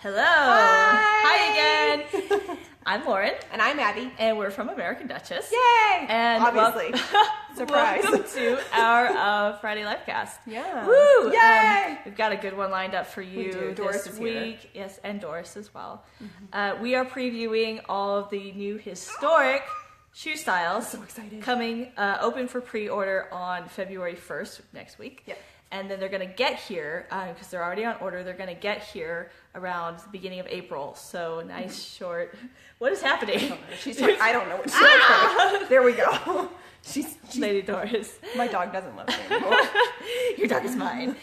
Hello. Hi. again. I'm Lauren. And I'm Abby. And we're from American Duchess. Yay! And obviously. Surprise. Welcome to our Friday Livecast. Yeah. Woo! Yay! We've got a good one lined up for you We do. Doris this is week. here. Yes, and Doris as well. We are previewing all of the new historic shoe styles. So excited. Coming open for pre-order on February 1st, next week. Yep. And then they're going to get here, because they're already on order, they're going to get here around the beginning of April. So nice short... What is happening? I don't know what she's doing. There we go. She's Lady Doris. My dog doesn't love me anymore. Your dog is mine.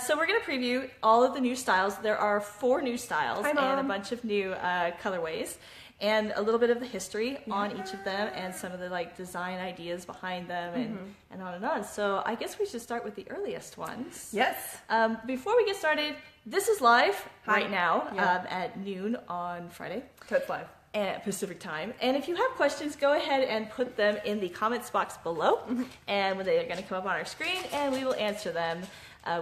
So we're going to preview all of the new styles. There are 4 new styles Hi, and a Mom. bunch of new colorways. And a little bit of the history on each of them and some of the design ideas behind them and on and on. So I guess we should start with the earliest ones. Yes. Before we get started, this is live right now Yeah. at noon on Friday. Totes live. At Pacific time. And if you have questions, go ahead and put them in the comments box below. And they're going to come up on our screen and we will answer them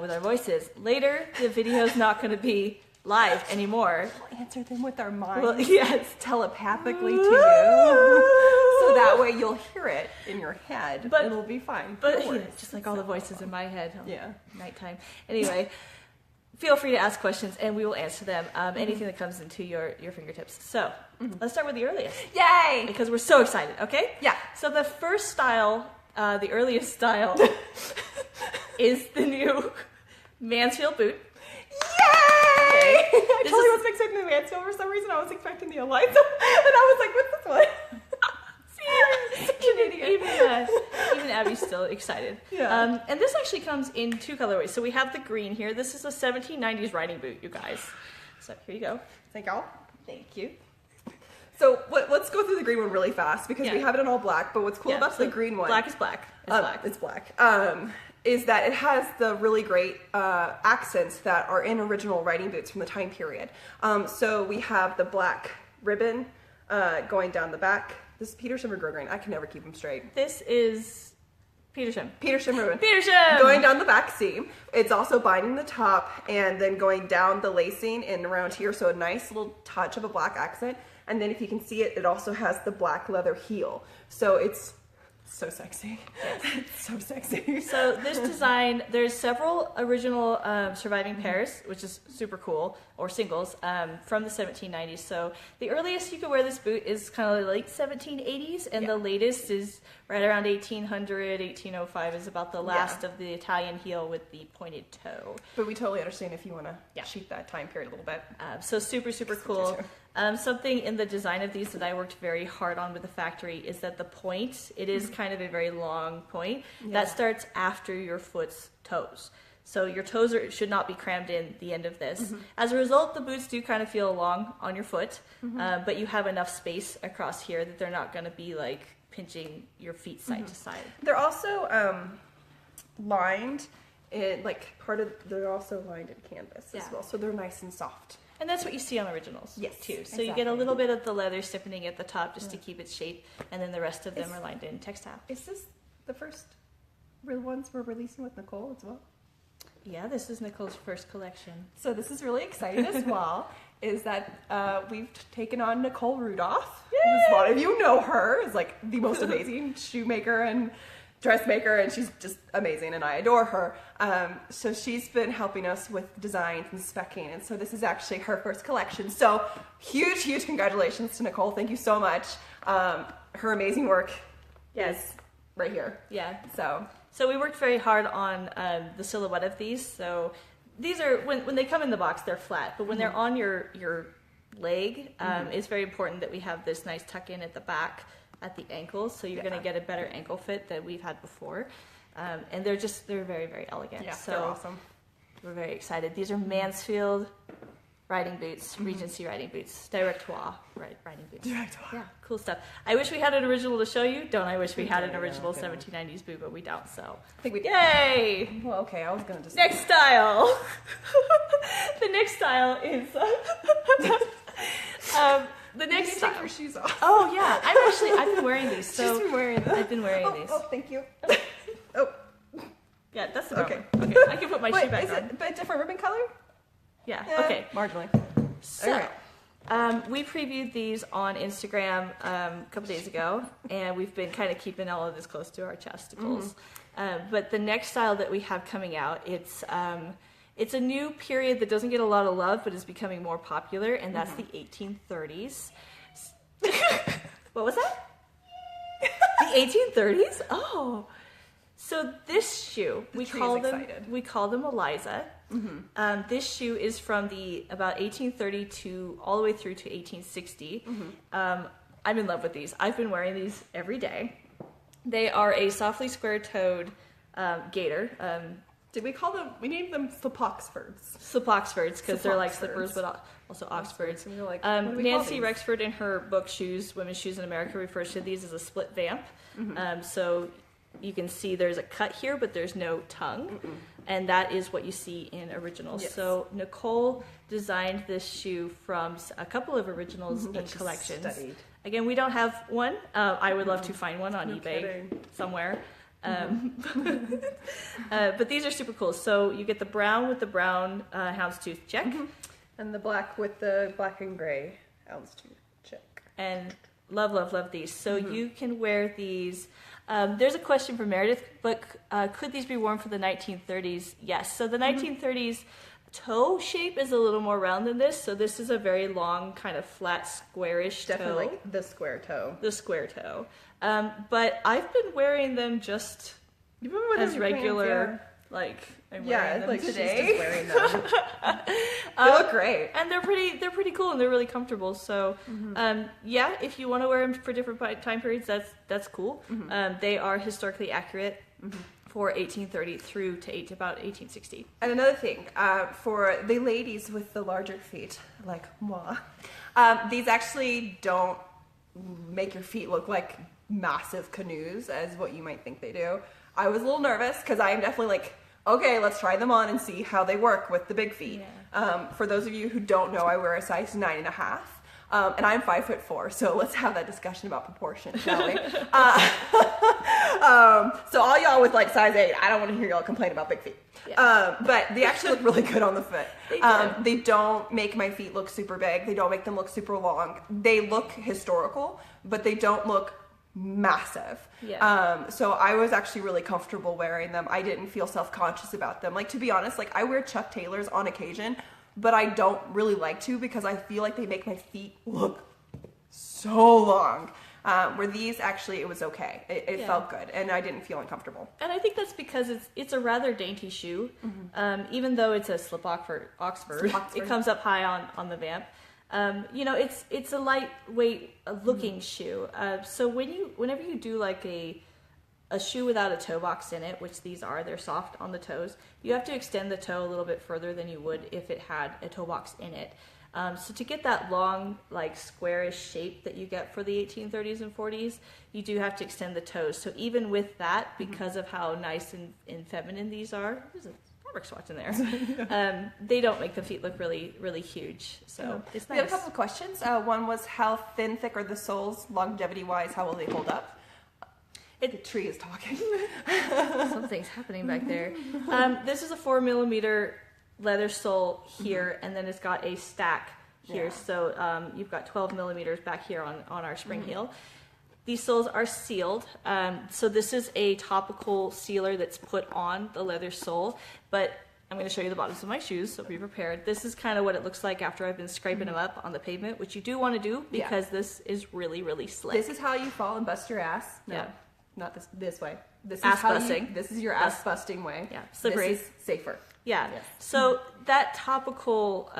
with our voices. Later, the video is not going to be live anymore. We'll answer them with our minds. Well, yes. Telepathically to you. So that way you'll hear it in your head. But- it'll be fine. But No worries. just like all the voices in my head. Yeah. Nighttime. Anyway, feel free to ask questions and we will answer them. Anything that comes into your fingertips. So let's start with the earliest. Yay! Because we're so excited, okay? Yeah. So the first style, the earliest style, is the new Mansfield boot. Yay! I This totally is- wasn't expecting the Mansfield for some reason. I was expecting the Eliza. And I was like, what's this one? Even Abby's still excited. Yeah. And this actually comes in 2 colorways. So we have the green here. This is a 1790s riding boot, you guys. So here you go. Thank y'all. Thank you. So let's go through the green one really fast because we Yeah. have it in all black. But what's cool Yeah, about so the green one? Black is black. It's black. It's black. Is that it has the really great accents that are in original riding boots from the time period. So we have the black ribbon going down the back. This is Petersham or Grosgrain. I can never keep them straight. This is Petersham. Petersham ribbon. Petersham! Going down the back seam. It's also binding the top and then going down the lacing and around here. So a nice little touch of a black accent. And then if you can see it, it also has the black leather heel. So it's so sexy. It's so sexy. So this design, there's several original surviving pairs, which is super cool, or singles, from the 1790s. So the earliest you could wear this boot is kind of late 1780s, and the latest is right around 1800, 1805 is about the last of the Italian heel with the pointed toe. But we totally understand if you want to cheat that time period a little bit. So super, super cool. Something in the design of these that I worked very hard on with the factory is that the point, it is kind of a very long point, that starts after your foot's toes. So your toes should not be crammed in the end of this. As a result, the boots do kind of feel long on your foot, but you have enough space across here that they're not going to be like pinching your feet side to side. They're also lined in they're also lined in canvas as well. So they're nice and soft. And that's what you see on originals, too. So you get a exactly. little bit of the leather stiffening at the top just to keep its shape, and then the rest of them are lined in textile. Is this the first real ones we're releasing with Nicole as well? Yeah, this is Nicole's first collection. So this is really exciting as well, is that we've taken on Nicole Rudolph. A lot of you know her as like the most amazing shoemaker and dressmaker, and she's just amazing, and I adore her. So she's been helping us with designs and specking, and so this is actually her first collection. So huge, huge congratulations to Nicole. Thank you so much. Her amazing work is right here. Yeah. So we worked very hard on the silhouette of these. So these are, when they come in the box, they're flat, but when they're on your leg, it's very important that we have this nice tuck in at the back at the ankles, so you're going to get a better ankle fit that we've had before. And they're very, very elegant. yeah, so they're awesome. We're very excited. These are Mansfield riding boots, Regency riding boots, Directoire riding boots. Directoire. Yeah, cool stuff. I wish we had an original to show you. Don't I wish we had an original 1790s boot, but we don't, so. I think we did. Yay! Well, okay, I was going to just... Next style. The next style is... the next You style. take your shoes off. Oh, yeah. I've been wearing these. So She's been wearing them. I've been wearing these. Oh, thank you. Oh. Yeah, that's the Okay. Okay, I can put my shoe Wait, back is on. it a different ribbon color? Yeah, Yeah, okay. marginally. So, Okay. we previewed these on Instagram a couple days ago, and we've been kind of keeping all of this close to our chesticles. But the next style that we have coming out, it's a new period that doesn't get a lot of love, but is becoming more popular, and that's the 1830s. What was that? The 1830s? Oh. So this shoe, we call them Eliza. This shoe is from about 1830 to all the way through to 1860. I'm in love with these. I've been wearing these every day. They are a softly square-toed gaiter. Did we call them? We named them Slip-Oxfords. Slip-Oxfords because they're like slippers, but also Oxfords. And you're like, Nancy Rexford in her book Shoes, Women's Shoes in America refers to these as a split vamp. So you can see there's a cut here, but there's no tongue. And that is what you see in originals. Yes. So Nicole designed this shoe from a couple of originals in collections. Studied. Again, we don't have one. I would love to find one on eBay kidding. somewhere. But these are super cool. So you get the brown with the brown houndstooth check. And the black with the black and gray houndstooth check. And love these. So you can wear these. There's a question for Meredith, but could these be worn for the 1930s? Yes. So the 1930s toe shape is a little more round than this. So this is a very long, kind of flat, squarish Definitely toe. like the square toe. The square toe. But I've been wearing them just as regular, like I'm wearing them today. She's just wearing them. They look great, and they're pretty cool, and they're really comfortable. So, yeah, if you want to wear them for different time periods, that's cool. They are historically accurate for 1830 through to about 1860. And another thing, for the ladies with the larger feet, like moi, these actually don't make your feet look like massive canoes as what you might think they do. I was a little nervous because I am definitely like, okay, let's try them on and see how they work with the big feet. Yeah. For those of you who don't know, I wear a size 9.5. And I'm 5'4", so let's have that discussion about proportion, shall we? So all y'all with like size 8, I don't want to hear y'all complain about big feet. Yeah. But they actually look really good on the foot. They do. They don't make my feet look super big. They don't make them look super long. They look historical, but they don't look massive. Yeah. So I was actually really comfortable wearing them. I didn't feel self-conscious about them. Like, to be honest, like I wear Chuck Taylors on occasion, but I don't really like to because I feel like they make my feet look so long. Where these actually, it was okay. It felt good, and I didn't feel uncomfortable. And I think that's because it's a rather dainty shoe. Even though it's a Oxford, it comes up high on the vamp. It's a lightweight looking shoe. So whenever you do like a shoe without a toe box in it, which these are, they're soft on the toes, you have to extend the toe a little bit further than you would if it had a toe box in it. So to get that long, like squarish shape that you get for the 1830s and 40s, you do have to extend the toes. So even with that, because of how nice and feminine these are, there's a fabric swatch in there. They don't make the feet look really, really huge. So it's nice. We have a couple of questions. One was how thin, thick are the soles, longevity-wise? How will they hold up? The tree is talking. Something's happening back there. This is a 4mm leather sole here, and then it's got a stack here. So you've got 12mm back here on our spring heel. These soles are sealed. So this is a topical sealer that's put on the leather sole, but I'm going to show you the bottoms of my shoes, so be prepared. This is kind of what it looks like after I've been scraping them up on the pavement, which you do want to do because this is really, really slick. This is how you fall and bust your ass. No, not this way. This is ass how busting. This is your ass busting way. Yeah, slippery. This is safer. Yeah. Yes. So that topical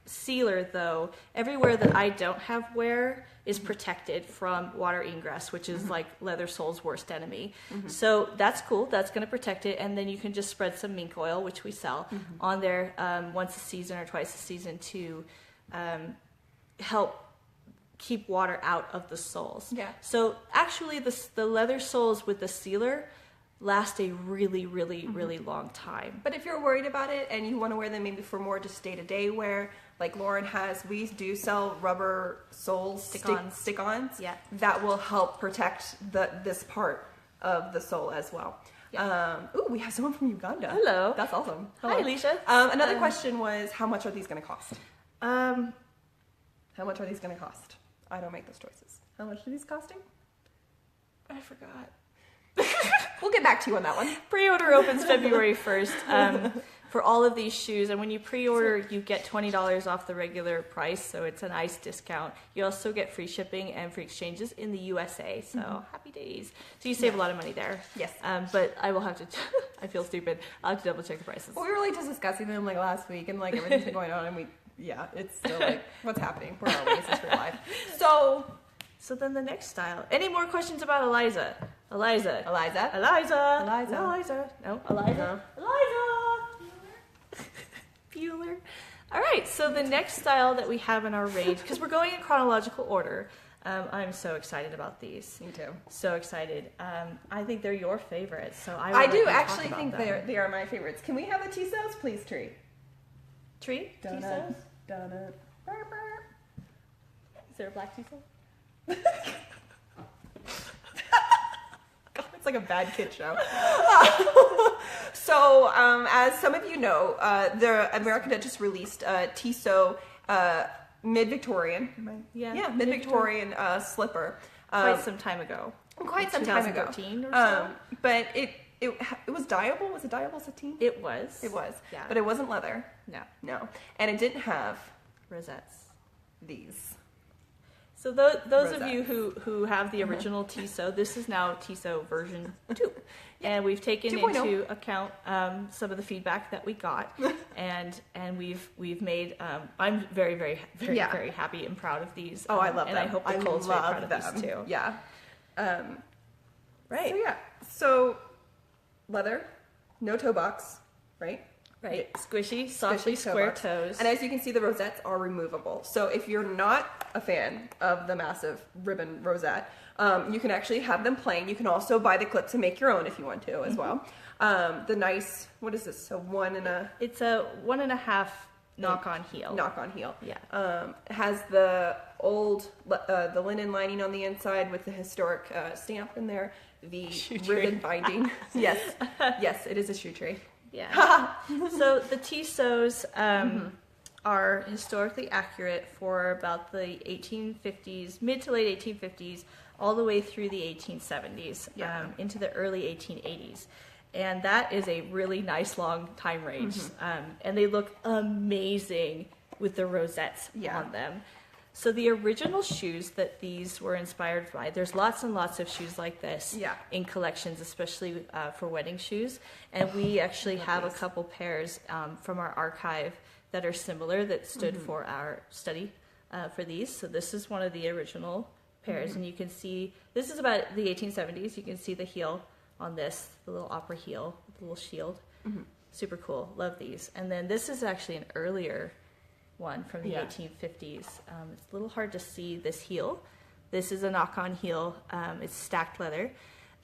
sealer, though, everywhere that I don't have wear is protected from water ingress, which is like leather sole's worst enemy. So that's cool. That's going to protect it. And then you can just spread some mink oil, which we sell, on there once a season or twice a season to help keep water out of the soles. Yeah. So actually the leather soles with the sealer last a really, really, really long time. But if you're worried about it and you want to wear them maybe for more just day-to-day wear, like Lauren has, we do sell rubber soles, stick-ons. Yeah. That will help protect this part of the sole as well. Yeah. We have someone from Uganda. Hello. That's awesome. Hi, Alicia. Another question was, how much are these going to cost? How much are these going to cost? I don't make those choices. How much are these costing? I forgot. We'll get back to you on that one. Pre-order opens February 1st for all of these shoes, and when you pre-order, you get $20 off the regular price, so it's a nice discount. You also get free shipping and free exchanges in the USA, so happy days. So you save a lot of money there. Yes. But I will have to, I feel stupid, I'll have to double check the prices. Well, we were like just discussing them like last week, and like everything's been going on, and it's still like, what's happening? Where are we? Is this real life? So then the next style. Any more questions about Eliza? Eliza. No, Eliza. No. Bueller. All right, so the next style that we have in our range, because we're going in chronological order, I'm so excited about these. Me too. So excited. I think they're your favorites, so I do actually think they are my favorites. Can we have the Tissots, please, Tree? Tree? Donut. Tissos? Donut. Is there a black Tissot? God, it's like a bad kid show. So, as some of you know, the American Duchess released a Tissot mid-Victorian. Yeah, mid-Victorian slipper. Quite some time ago. Quite some time ago. 2013 or so. But it was dyeable. Was it dyeable sateen? It was. It was. Yeah. But it wasn't leather. No. And it didn't have rosettes. These. So those Rosettes. of you who have the original Tissot, this is now Tissot version 2. And we've taken 2.0. into account some of the feedback that we got, and we've made. I'm very very very happy and proud of these. Oh, I love them. And I hope Nicole's very proud of these too. Yeah. Right. So leather, no toe box, right? Right. Squishy, softly square toes. And as you can see, the rosettes are removable. So if you're not a fan of the massive ribbon rosette, you can actually have them plain. You can also buy the clips and make your own if you want to as well. The nice, what is this? It's a 1.5 knock-on heel. Knock-on heel. Yeah. Has the old, the linen lining on the inside with the historic stamp in there. The ribbon binding. Yes, it is a shoe tree. Yeah. So the Tissots are historically accurate for about the 1850s, mid to late 1850s, all the way through the 1870s, into the early 1880s. And that is a really nice long time range. And they look amazing with the rosettes on them. So the original shoes that these were inspired by, there's lots and lots of shoes like this in collections, especially for wedding shoes. And we actually have a couple pairs from our archive that are similar that stood for our study for these. So this is one of the original pairs. And you can see, this is about the 1870s. You can see the heel on this, the little opera heel, the little shield. Super cool. Love these. And then this is actually an earlier one from the 1850s. It's a little hard to see this heel. This is a knock-on heel. It's stacked leather.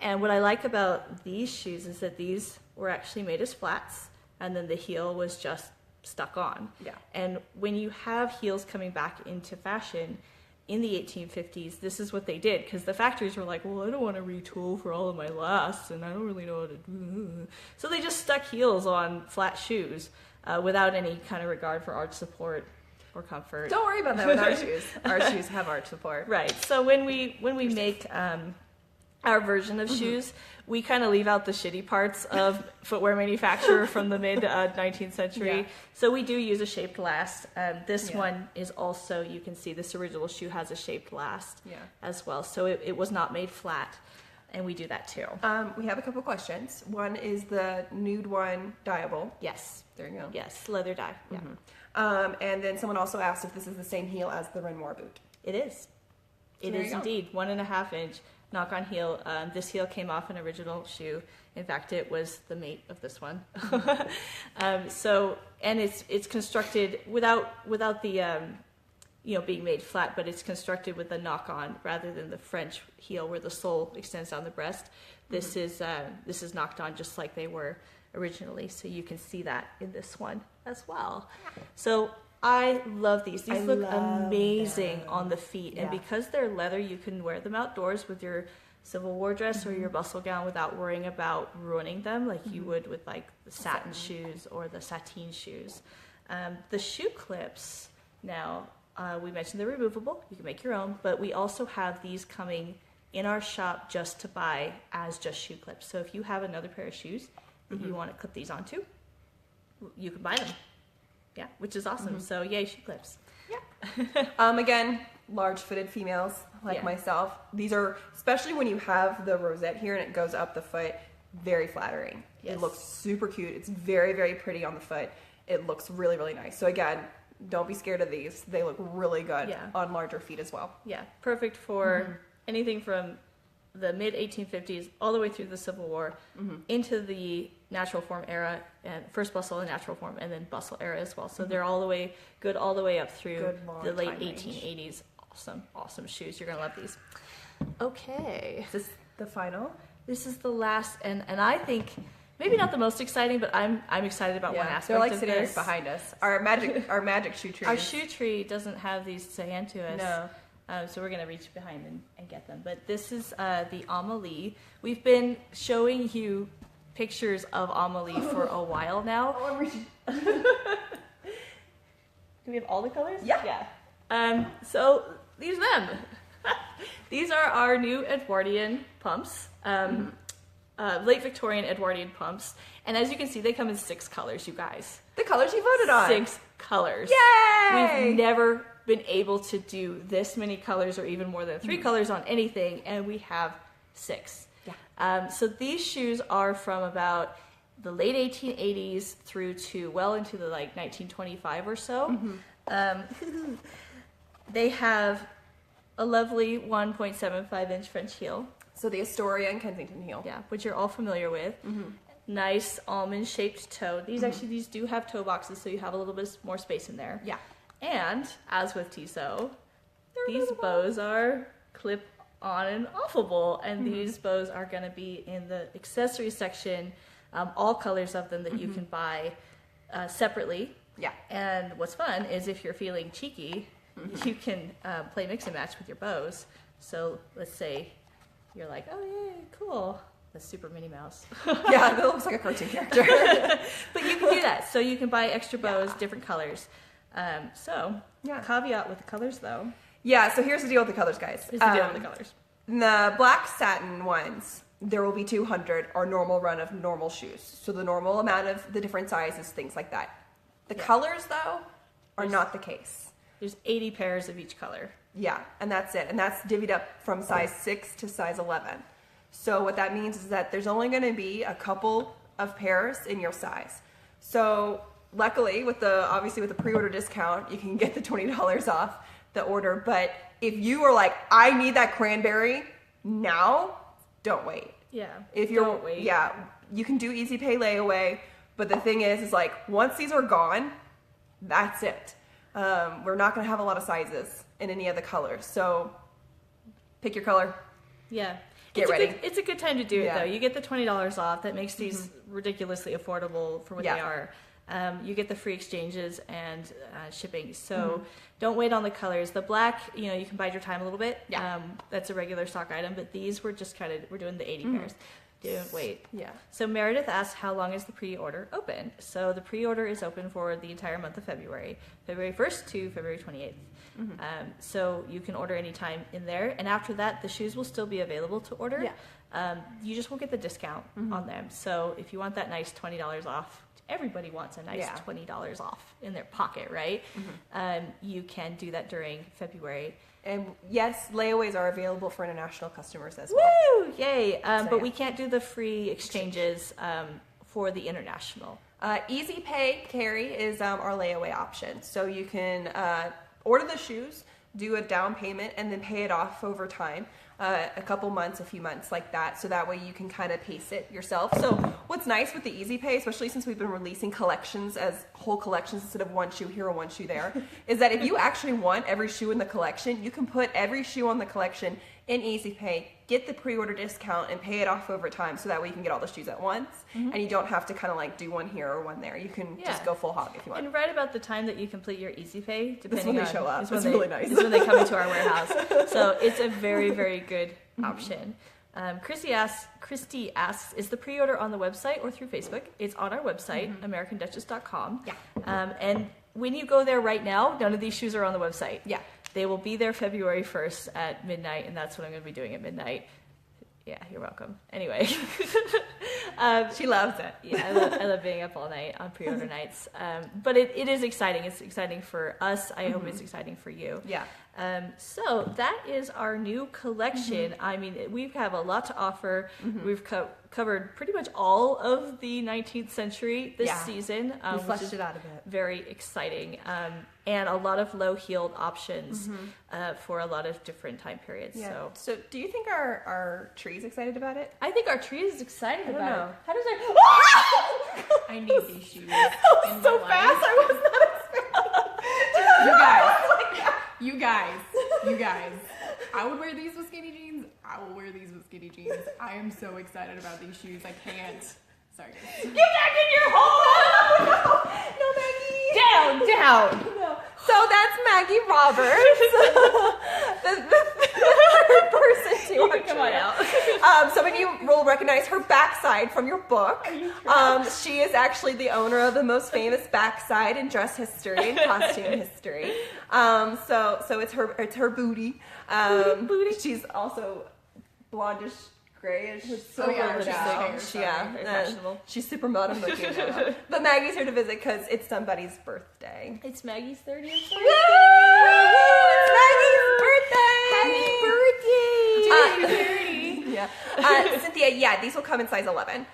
And what I like about these shoes is that these were actually made as flats, and then the heel was just stuck on. And when you have heels coming back into fashion in the 1850s, this is what they did, because the factories were like, well, I don't want to retool for all of my lasts, and I don't really know how to do. So they just stuck heels on flat shoes. Without any kind of regard for arch support or comfort. Don't worry about that with our shoes. Our shoes have arch support. Right. So when we make our version of shoes, we kind of leave out the shitty parts of footwear manufacturer from the mid 19th century. So we do use a shaped last. This one is also, you can see this original shoe has a shaped last as well. So it was not made flat. And we do that too. We have a couple questions. One is the nude one dyeable. Yes. There you go. Yes, leather dye. Yeah. And then someone also asked if this is the same heel as the Renoir boot. It is. It is indeed 1.5 inch knock-on heel. This heel came off an original shoe. In fact, it was the mate of this one. And it's constructed without the being made flat, but it's constructed with a knock-on rather than the French heel where the sole extends down the breast. This is knocked on just like they were originally, so you can see that in this one as well. So I love these. These look amazing on the feet, and because they're leather, you can wear them outdoors with your Civil War dress or your bustle gown without worrying about ruining them like you would with like the satin shoes or the sateen shoes. The shoe clips Now, we mentioned they're removable. You can make your own, but we also have these coming in our shop just to buy as just shoe clips. So if you have another pair of shoes that you want to clip these onto, you can buy them. Yeah, which is awesome. So yay, shoe clips. Yeah. Again, large footed females like myself. These are, especially when you have the rosette here and it goes up the foot, very flattering. It looks super cute. It's very, very pretty on the foot. It looks really, really nice. So again, don't be scared of these. They look really good on larger feet as well. Yeah, perfect for anything from the mid 1850s all the way through the Civil War into the natural form era, and first bustle and natural form, and then bustle era as well. So they're all the way good all the way up through the late 1880s. Awesome shoes. You're gonna love these. Okay, Is this the final? this is the last, and I think maybe not the most exciting, but I'm excited about one aspect they're like of sitting this. right behind us. Our magic shoe tree. Our shoe tree doesn't have these to hand to us. No. So we're going to reach behind and get them. But this is the Amelie. We've been showing you pictures of Amelie for a while now. Oh, I'm reaching. Do we have all the colors? Yeah. So these are them. These are our new Edwardian pumps. Late Victorian Edwardian pumps. And as you can see, they come in 6 colors, you guys. The colors you voted on. 6 colors. Yay! We've never been able to do this many colors or even more than 3 colors on anything, and we have 6. Yeah. So these shoes are from about the late 1880s through to well into the 1925 or so. They have a lovely 1.75 inch French heel. So the Astoria and Kensington heel. Yeah, which you're all familiar with. Nice almond shaped toe. These do have toe boxes, so you have a little bit more space in there. Yeah. And as with Tissot, these bows are clip on and offable, and these bows are going to be in the accessory section, all colors of them that you can buy separately. Yeah. And what's fun is if you're feeling cheeky, you can play mix and match with your bows. So let's say you're like, oh yeah, cool. The super Minnie Mouse. Yeah, that looks like a cartoon character. But you can do that. So you can buy extra bows, different colors. Caveat with the colors though. Yeah, so here's the deal with the colors, guys. Here's the deal with the colors. The black satin ones, there will be 200, our normal run of normal shoes. So the normal amount of the different sizes, things like that. The colors, though, are not the case. There's 80 pairs of each color. Yeah, and that's it. And that's divvied up from size 6 to size 11. So what that means is that there's only going to be a couple of pairs in your size. So luckily, obviously with the pre-order discount, you can get the $20 off the order. But if you are like, I need that cranberry now, don't wait. Yeah. Don't wait. Yeah, you can do easy pay layaway. But the thing is like once these are gone, that's it. We're not going to have a lot of sizes in any of the colors. So pick your color. Yeah. Get ready. It's a good time to do it, though. You get the $20 off. That makes these ridiculously affordable for what they are. You get the free exchanges and shipping. So don't wait on the colors. The black, you can bide your time a little bit. Yeah. That's a regular stock item. But these we're doing the 80 pairs. Don't wait. Yeah. So Meredith asked, how long is the pre-order open? So the pre-order is open for the entire month of February 1st to February 28th. So you can order anytime in there. And after that, the shoes will still be available to order. Yeah. You just won't get the discount on them. So if you want that nice $20 off, everybody wants a nice $20 off in their pocket, right? You can do that during February. And yes, layaways are available for international customers as well. Woo! Yay! But we can't do the free exchanges for the international. Easy Pay Carry is our layaway option. So you can order the shoes, do a down payment, and then pay it off over time. A couple months, a few months like that. So that way you can kind of pace it yourself. So what's nice with the Easy Pay, especially since we've been releasing collections as whole collections instead of one shoe here or one shoe there, is that if you actually want every shoe in the collection, you can put every shoe on the collection in Easy Pay, get the pre-order discount, and pay it off over time. So that way you can get all the shoes at once, and you don't have to kind of like do one here or one there. You can just go full hog if you want. And right about the time that you complete your Easy Pay, depending when they on, show up. It's really nice. Is when they come into our warehouse. So it's a very, very good option. Christy asks, is the pre-order on the website or through Facebook? It's on our website, AmericanDuchess.com. Yeah. And when you go there right now, none of these shoes are on the website. Yeah. They will be there February 1st at midnight, and that's what I'm going to be doing at midnight. Yeah, you're welcome. Anyway. She loves it. Yeah, I love being up all night on pre-order nights. But it is exciting. It's exciting for us. I hope it's exciting for you. Yeah. So that is our new collection. I mean, we have a lot to offer. We've covered pretty much all of the 19th century this season. We fleshed it out a bit. Very exciting. And a lot of low-heeled options for a lot of different time periods. Yeah. So do you think our tree's excited about it? I think our tree is excited about know. it. How does it... I need these shoes. So fast, I was not expecting. You guys. I would wear these with skinny jeans. I will wear these with skinny jeans. I am so excited about these shoes. I can't. Sorry. Get back in your hole! No, Maggie. Down. No. So that's Maggie Roberts, the third person to our Come on out. Some of you will recognize her backside from your book. She is actually the owner of the most famous backside in dress history and costume history. So it's her booty. Booty. She's also blondish, grayish. Oh, yeah, She's super modern looking now. But Maggie's here to visit because it's somebody's birthday. It's Maggie's 30th birthday. It's Maggie's birthday! Yeah. Cynthia, these will come in size 11.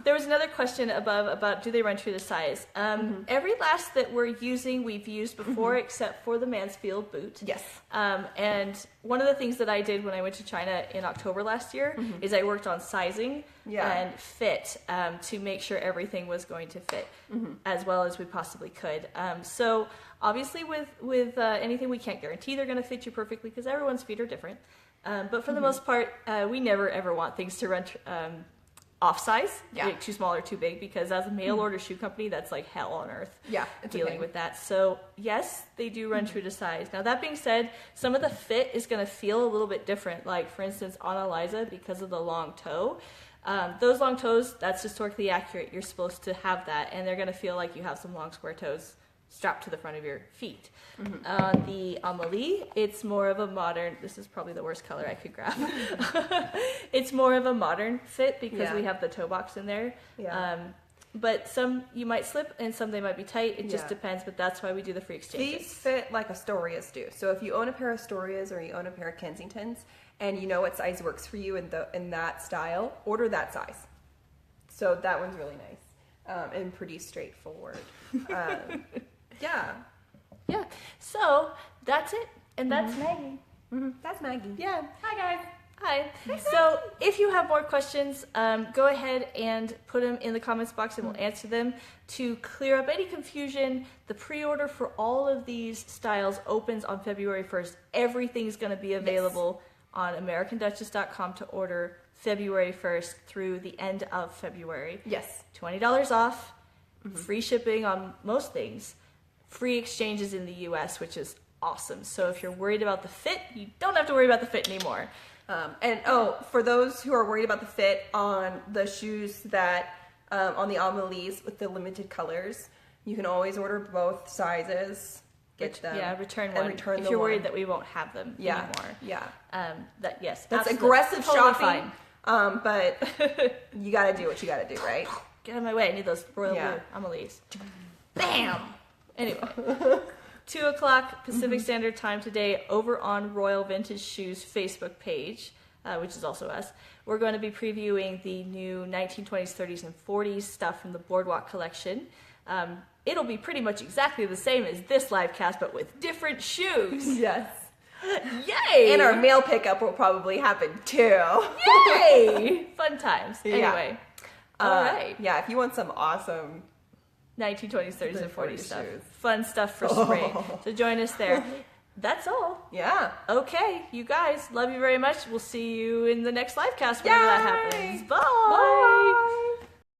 There was another question above about do they run true to size. Every last that we're using, we've used before except for the Mansfield boot. Yes. And one of the things that I did when I went to China in October last year is I worked on sizing and fit to make sure everything was going to fit as well as we possibly could. So obviously with anything, we can't guarantee they're going to fit you perfectly because everyone's feet are different. But for the most part, we never ever want things to run off size, like too small or too big, because as a mail order shoe company, that's like hell on earth. Yeah, dealing with that. So yes, they do run true to size. Now that being said, some of the fit is going to feel a little bit different. Like for instance, on Eliza, because of the long toe, those long toes, that's historically accurate. You're supposed to have that, and they're going to feel like you have some long square toes strapped to the front of your feet. On the Amelie, it's more of a modern, this is probably the worst color I could grab. It's more of a modern fit because we have the toe box in there. But some you might slip and some they might be tight. It just depends, but that's why we do the free exchanges. These fit like Astorias do. So if you own a pair of Astorias or you own a pair of Kensingtons and you know what size works for you in that style, order that size. So that one's really nice and pretty straightforward. Yeah. So that's it. And that's Maggie. That's Maggie. Yeah. Hi, guys. Hi. So if you have more questions, go ahead and put them in the comments box and we'll answer them. To clear up any confusion, the pre-order for all of these styles opens on February 1st. Everything's going to be available on AmericanDuchess.com to order February 1st through the end of February. Yes. $20 off, free shipping on most things, free exchanges in the U.S., which is awesome. So if you're worried about the fit, you don't have to worry about the fit anymore. For those who are worried about the fit on the shoes that, on the Amelies with the limited colors, you can always order both sizes. Return one. If you're worried that we won't have them anymore. Yeah. That's aggressive totally shopping. But you gotta do what you gotta do, right? Get out of my way. I need those royal blue Amelies. Bam! Anyway. 2 o'clock Pacific Standard Time today over on Royal Vintage Shoes Facebook page, which is also us. We're going to be previewing the new 1920s, 30s, and 40s stuff from the Boardwalk collection. It'll be pretty much exactly the same as this live cast, but with different shoes. Yes. Yay! And our mail pickup will probably happen too. Yay! Fun times. Anyway. All right. Yeah, if you want some awesome 1920s, 30s, and 40s stuff. Shoes. Fun stuff for spring. So join us there. That's all. Yeah. Okay, you guys, love you very much. We'll see you in the next live cast whenever that happens. Bye! Bye!